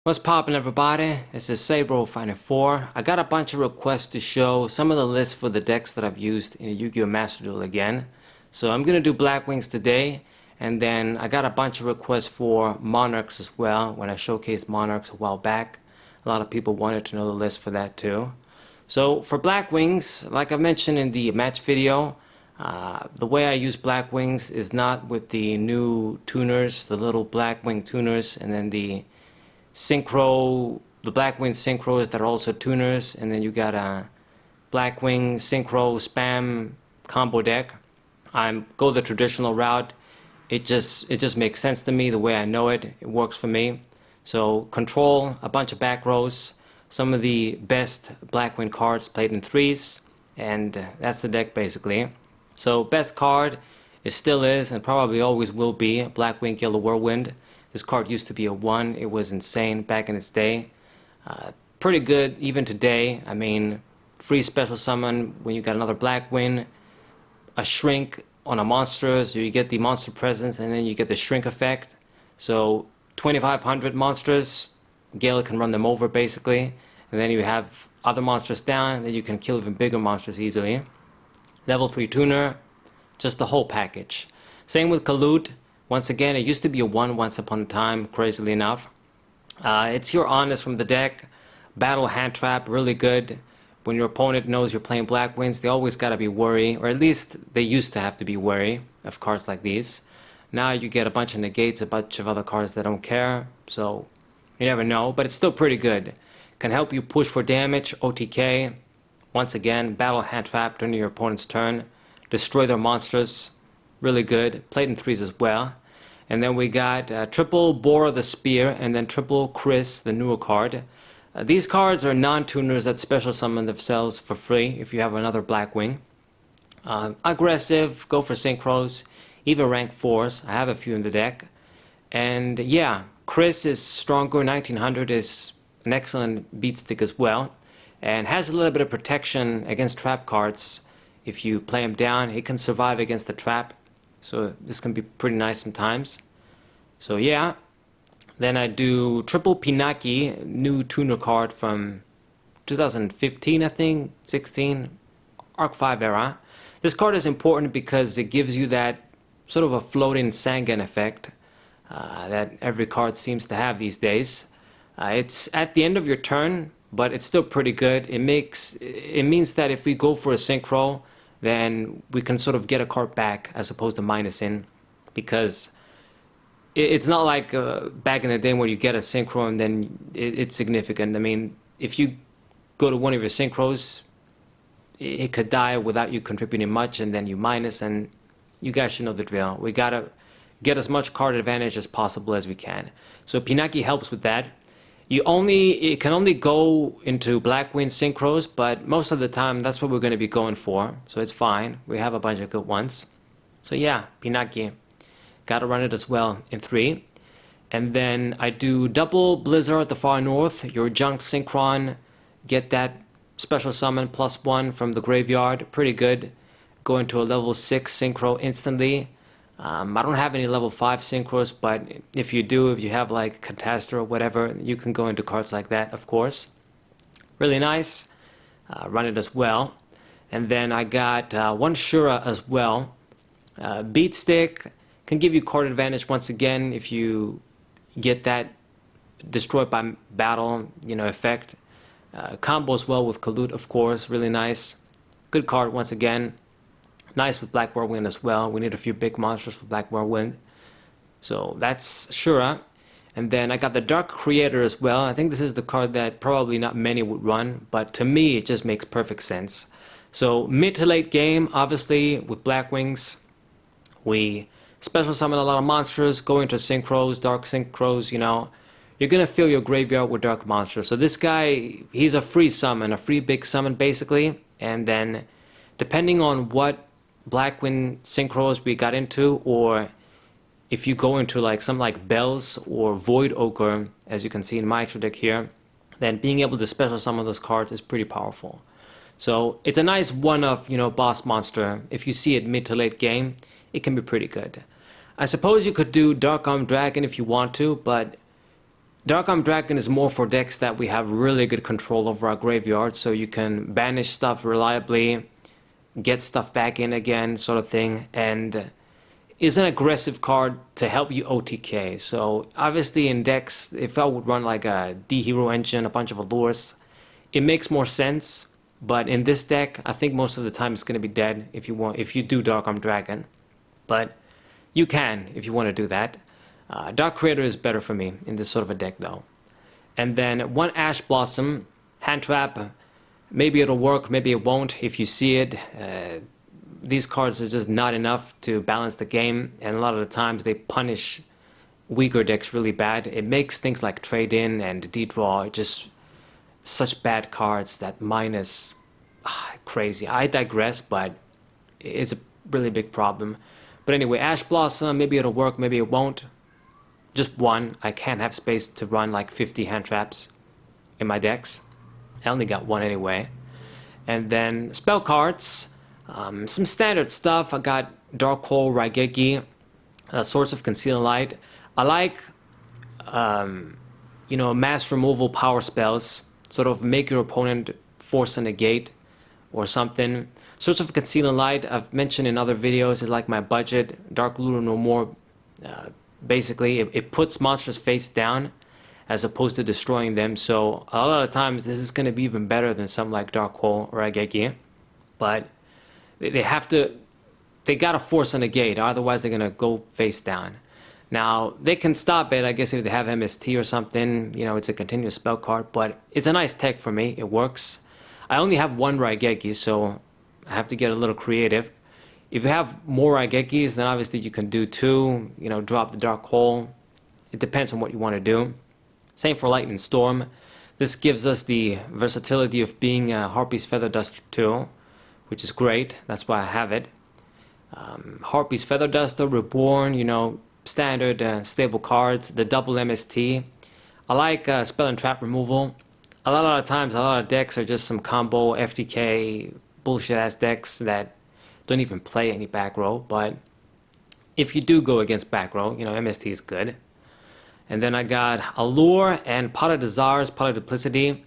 What's poppin', everybody? This is Sabro Finder 4. I got a bunch of requests to show some of the lists for the decks that I've used in the Yu-Gi-Oh! Master Duel again. So I'm gonna do Blackwings today, and then I got a bunch of requests for Monarchs as well when I showcased Monarchs a while back. A lot of people wanted to know the list for that too. So for Blackwings, like I mentioned in the match video, the way I use Blackwings is not with the new tuners, the little Blackwing tuners, and then the synchro, the Blackwing synchros that are also tuners, and then you got a Blackwing synchro spam combo deck. I go the traditional route. It just makes sense to me the way I know it. It works for me. So control, a bunch of back rows, some of the best Blackwing cards played in threes, and that's the deck basically. So best card, it still is and probably always will be Blackwing Yellow Whirlwind. This card used to be a 1. It was insane back in its day. Pretty good even today. I mean, free special summon when you got another Blackwing, a shrink on a monster, so you get the monster presence and then you get the shrink effect. So 2500 monsters, Gale can run them over basically. And then you have other monsters down, then you can kill even bigger monsters easily. Level 3 tuner, just the whole package. Same with Kalut. Once again, it used to be a 1 once upon a time, crazily enough. It's your honest from the deck. Battle hand trap, really good. When your opponent knows you're playing Blackwings, they always gotta be wary, or at least they used to have to be wary of cards like these. Now you get a bunch of negates, a bunch of other cards that don't care, so you never know, but it's still pretty good. Can help you push for damage, OTK. Once again, battle hand trap during your opponent's turn. Destroy their monsters, really good. Played in threes as well. And then we got triple Bora the Spear and then triple Chris, the newer card. These cards are non-tuners that special summon themselves for free if you have another Blackwing. Aggressive, go for synchros, even rank 4s. I have a few in the deck. And yeah, Chris is stronger, 1900 is an excellent beat stick as well. And has a little bit of protection against trap cards. If you play him down, he can survive against the trap. So this can be pretty nice sometimes. So yeah, then I do triple Pinaki, new tuner card from 2015 I think, 16, Arc 5 era. This card is important because it gives you that sort of a floating Sangan effect that every card seems to have these days. It's at the end of your turn, but it's still pretty good. It means that if we go for a synchro, then we can sort of get a card back as opposed to minusing, because it's not like back in the day when you get a synchro and then it's significant. I mean, if you go to one of your synchros, it could die without you contributing much, and then you minus, and you guys should know the drill. We gotta get as much card advantage as possible as we can. So Pinaki helps with that. It can only go into Blackwing synchros, but most of the time that's what we're going to be going for, so it's fine. We have a bunch of good ones. So yeah, Pinaki, gotta run it as well in 3. And then I do double Blizzard at the far north, your junk synchron, get that special summon +1 from the graveyard, pretty good. Go into a level 6 synchro instantly. I don't have any level 5 synchros, but if you do, if you have like Catastor or whatever, you can go into cards like that, of course. Really nice. Run it as well. And then I got one Shura as well. Beat Stick can give you card advantage once again if you get that destroyed by battle, effect. Combo as well with Kalut, of course, really nice. Good card once again. Nice with Black Whirlwind as well. We need a few big monsters for Black Whirlwind. So that's Shura. And then I got the Dark Creator as well. I think this is the card that probably not many would run, but to me it just makes perfect sense. So mid to late game, obviously with Blackwings, we special summon a lot of monsters, go into synchros, dark synchros, You're gonna fill your graveyard with dark monsters. So this guy, he's a free summon, a free big summon basically. And then depending on what Blackwing synchros we got into, or if you go into like something like Bells or Void Ochre, as you can see in my extra deck here, then being able to special summon those cards is pretty powerful. So it's a nice one-off, boss monster. If you see it mid to late game, it can be pretty good. I suppose you could do Dark Arm Dragon if you want to, but Dark Arm Dragon is more for decks that we have really good control over our graveyard, so you can banish stuff reliably, get stuff back in again, sort of thing, and is an aggressive card to help you OTK. So obviously in decks, if I would run like a D-Hero engine, a bunch of allures, it makes more sense. But in this deck, I think most of the time it's going to be dead if you do Dark Arm Dragon. But you can if you want to do that. Dark Creator is better for me in this sort of a deck though. And then one Ash Blossom, hand trap. Maybe it'll work, maybe it won't. If you see it, these cards are just not enough to balance the game, and a lot of the times they punish weaker decks really bad. It makes things like Trade In and D-Draw just such bad cards that minus crazy. I digress, but it's a really big problem. But anyway, Ash Blossom, maybe it'll work, maybe it won't. Just one. I can't have space to run like 50 hand traps in my decks. I only got one anyway. And then spell cards, some standard stuff. I got Dark Hole, Raigeki, Source of Conceal and Light. I like, mass removal power spells. Sort of make your opponent force a negate or something. Source of Conceal and Light, I've mentioned in other videos, is like my budget. Dark Looter no more. Basically, it puts monsters face down as opposed to destroying them. So a lot of times this is going to be even better than something like Dark Hole or Raigeki. But they gotta force a negate, otherwise they're gonna go face down. Now they can stop it, I guess, if they have MST or something. It's a continuous spell card, but it's a nice tech for me. It works. I only have one Raigeki, so I have to get a little creative. If you have more Raigekis, then obviously you can do two, drop the Dark Hole. It depends on what you want to do. Same for Lightning Storm. This gives us the versatility of being a Harpy's Feather Duster too, which is great. That's why I have it. Harpy's Feather Duster, Reborn, standard stable cards. The double MST. I like spell and trap removal. A lot of times, a lot of decks are just some combo FTK bullshit ass decks that don't even play any back row. But if you do go against back row, MST is good. And then I got Allure and Pot of Desires, Pot of Duplicity.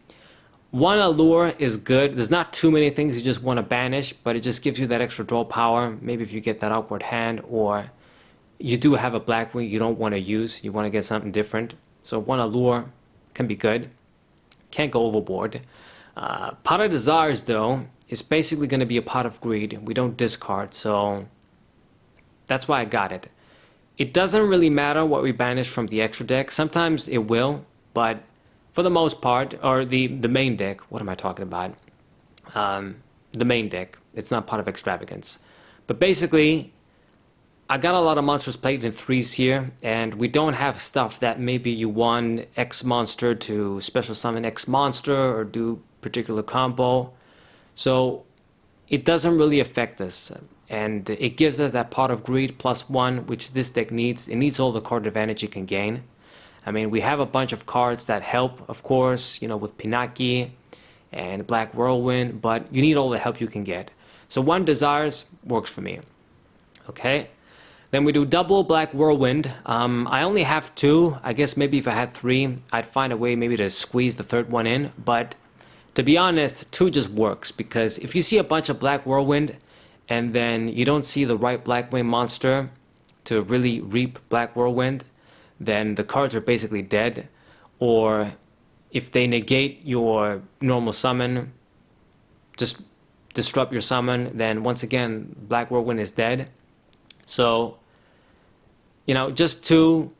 One Allure is good. There's not too many things you just want to banish, but it just gives you that extra draw power. Maybe if you get that awkward hand, or you do have a Blackwing you don't want to use, you want to get something different. So one Allure can be good. Can't go overboard. Pot of Desires, though, is basically going to be a Pot of Greed. We don't discard, so that's why I got it. It doesn't really matter what we banish from the extra deck. Sometimes it will, but for the most part, or the main deck, what am I talking about? The main deck. It's not Pot of Extravagance. But basically, I got a lot of monsters played in threes here, and we don't have stuff that maybe you want X monster to special summon X monster or do particular combo. So it doesn't really affect us. And it gives us that Pot of Greed +1, which this deck needs. It needs all the card advantage it can gain. I mean, we have a bunch of cards that help, of course, with Pinaki and Black Whirlwind, but you need all the help you can get. So one Desires works for me. Okay? Then we do double Black Whirlwind. I only have two. I guess maybe if I had three, I'd find a way maybe to squeeze the third one in. But to be honest, two just works, because if you see a bunch of Black Whirlwind and then you don't see the right Blackwing monster to really reap Black Whirlwind, then the cards are basically dead. Or if they negate your normal summon, just disrupt your summon, then once again, Black Whirlwind is dead. So, just two.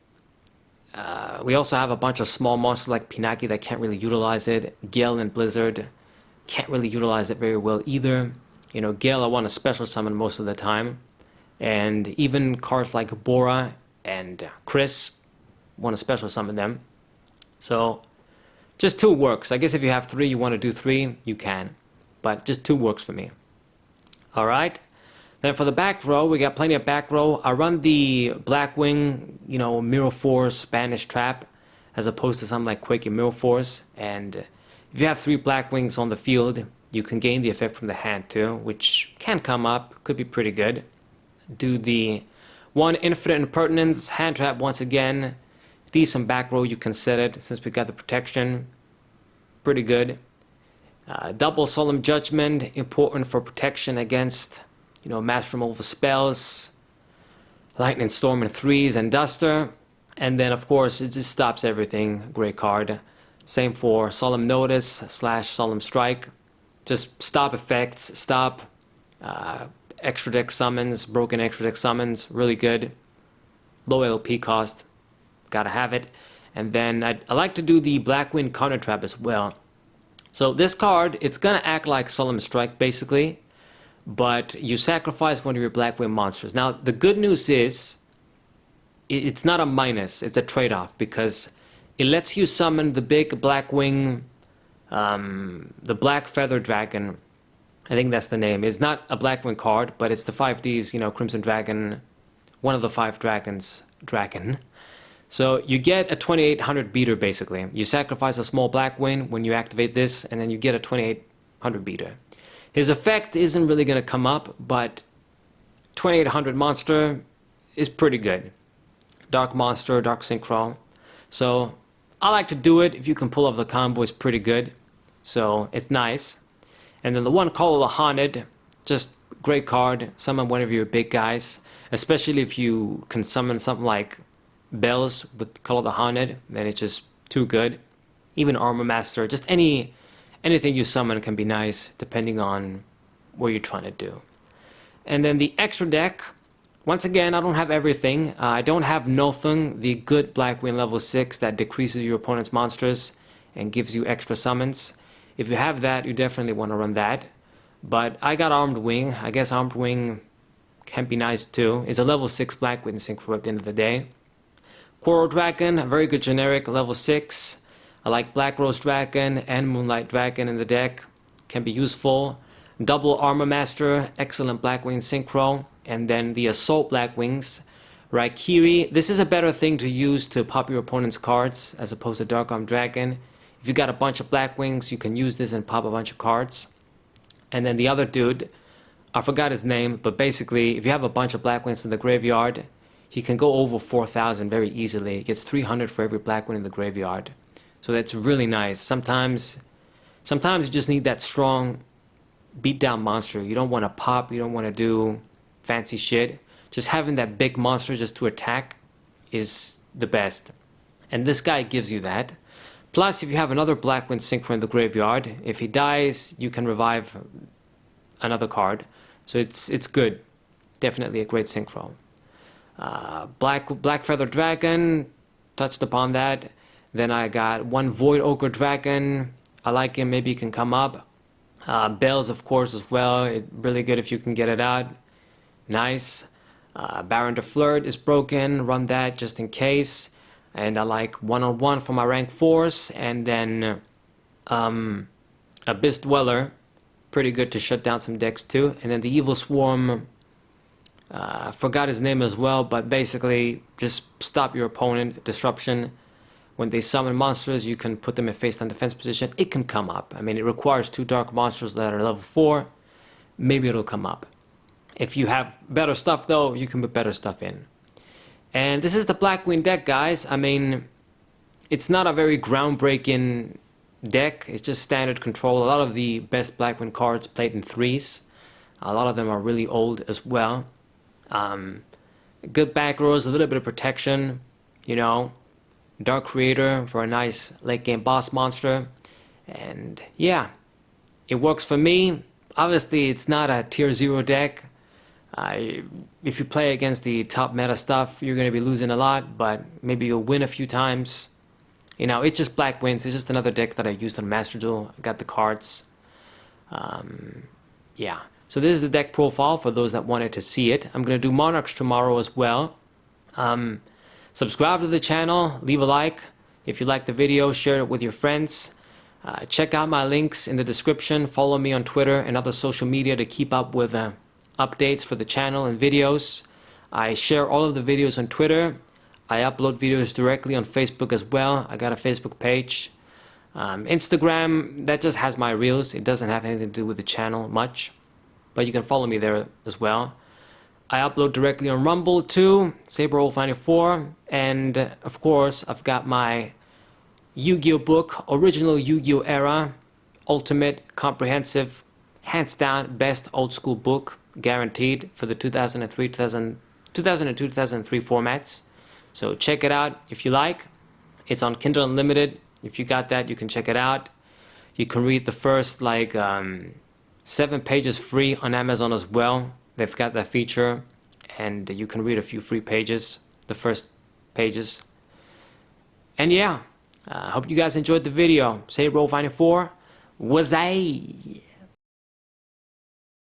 We also have a bunch of small monsters like Pinaki that can't really utilize it. Gale and Blizzard can't really utilize it very well either. Gale I want to special summon most of the time. And even cards like Bora and Chris want to special summon them. So just two works. I guess if you have three, you want to do three, you can. But just two works for me. Alright. Then for the back row, we got plenty of back row. I run the Blackwing, Mirror Force, Spanish Trap, as opposed to something like Quake and Mirror Force. And if you have three Blackwings on the field, you can gain the effect from the hand too, which can come up, could be pretty good. Do the one Infinite Impertinence, hand trap once again. Decent back row, you can set it since we got the protection. Pretty good. Double Solemn Judgment, important for protection against, mass removal spells, Lightning Storm in 3s, and Duster. And then, of course, it just stops everything. Great card. Same for Solemn Notice / Solemn Strike. Just stop effects, stop extra deck summons, broken extra deck summons. Really good. Low LP cost. Gotta have it. And then I like to do the Blackwing counter trap as well. So this card, it's gonna act like Solemn Strike basically, but you sacrifice one of your Blackwing monsters. Now the good news is, it's not a minus, it's a trade-off, because it lets you summon the big Blackwing, the Black Feather Dragon. I think that's the name. It's not a Blackwing card, but it's the 5Ds, Crimson Dragon, one of the 5 dragons, dragon. So you get a 2800 beater basically. You sacrifice a small Blackwing when you activate this, and then you get a 2800 beater. His effect isn't really going to come up, but 2800 monster is pretty good. Dark monster, dark synchro. So I like to do it. If you can pull off the combo, it's pretty good. So it's nice. And then the one Call of the Haunted, just great card. Summon one of your big guys, especially if you can summon something like Bells with Call of the Haunted, then it's just too good. Even Armor Master, just anything you summon can be nice depending on what you're trying to do. And then the extra deck, once again, I don't have everything. I don't have Nothung, the good Blackwing level 6 that decreases your opponent's monsters and gives you extra summons. If you have that, you definitely want to run that. But I got Armed Wing. I guess Armed Wing can be nice too. It's a level 6 Blackwing synchro at the end of the day. Coral Dragon, a very good generic, level 6. I like Black Rose Dragon and Moonlight Dragon in the deck. Can be useful. Double Armor Master, excellent Blackwing synchro. And then the Assault Blackwings. Raikiri, this is a better thing to use to pop your opponent's cards as opposed to Dark Arm Dragon. If you got a bunch of Blackwings, you can use this and pop a bunch of cards. And then the other dude, I forgot his name, but basically, if you have a bunch of Blackwings in the graveyard, he can go over 4,000 very easily. He gets 300 for every Blackwing in the graveyard. So that's really nice. Sometimes you just need that strong beatdown monster. You don't want to pop, you don't want to do fancy shit. Just having that big monster just to attack is the best. And this guy gives you that. Plus, if you have another Blackwing synchro in the graveyard, if he dies, you can revive another card. So it's good. Definitely a great synchro. Black Feather Dragon, touched upon that. Then I got one Void Ogre Dragon. I like him, maybe he can come up. Bells, of course, as well. It's really good if you can get it out. Nice. Baron de Flirt is broken. Run that just in case. And I like 1-on-1 for my rank 4s. And then Abyss Dweller. Pretty good to shut down some decks too. And then the Evil Swarm. Forgot his name as well, but basically just stop your opponent. Disruption. When they summon monsters, you can put them in face-down defense position. It can come up. I mean, it requires 2 dark monsters that are level 4. Maybe it'll come up. If you have better stuff, though, you can put better stuff in. And this is the Blackwing deck, guys. I mean, it's not a very groundbreaking deck. It's just standard control. A lot of the best Blackwing cards played in 3s. A lot of them are really old as well. Good back rows, a little bit of protection, Dark Creator for a nice late game boss monster. And yeah, it works for me. Obviously, it's not a tier 0 deck. If you play against the top meta stuff, you're going to be losing a lot, but maybe you'll win a few times. It's just Blackwings. It's just another deck that I used on Master Duel. I got the cards. Yeah. So this is the deck profile for those that wanted to see it. I'm going to do Monarchs tomorrow as well. Subscribe to the channel, leave a like. If you like the video, share it with your friends. Check out my links in the description. Follow me on Twitter and other social media to keep up with updates for the channel and videos. I share all of the videos on Twitter. I upload videos directly on Facebook as well. I got a Facebook page. Instagram, that just has my reels. It doesn't have anything to do with the channel much. But you can follow me there as well. I upload directly on Rumble too, SaberWolf94, and of course I've got my Yu-Gi-Oh book, original Yu-Gi-Oh era, ultimate, comprehensive, hands down best old school book, guaranteed for the 2002, 2003 formats. So check it out if you like. It's on Kindle Unlimited. If you got that, you can check it out. You can read the first 7 pages free on Amazon as well. They've got that feature, and you can read a few free pages, the first pages. And yeah, I hope you guys enjoyed the video. SaberWolf94 was I.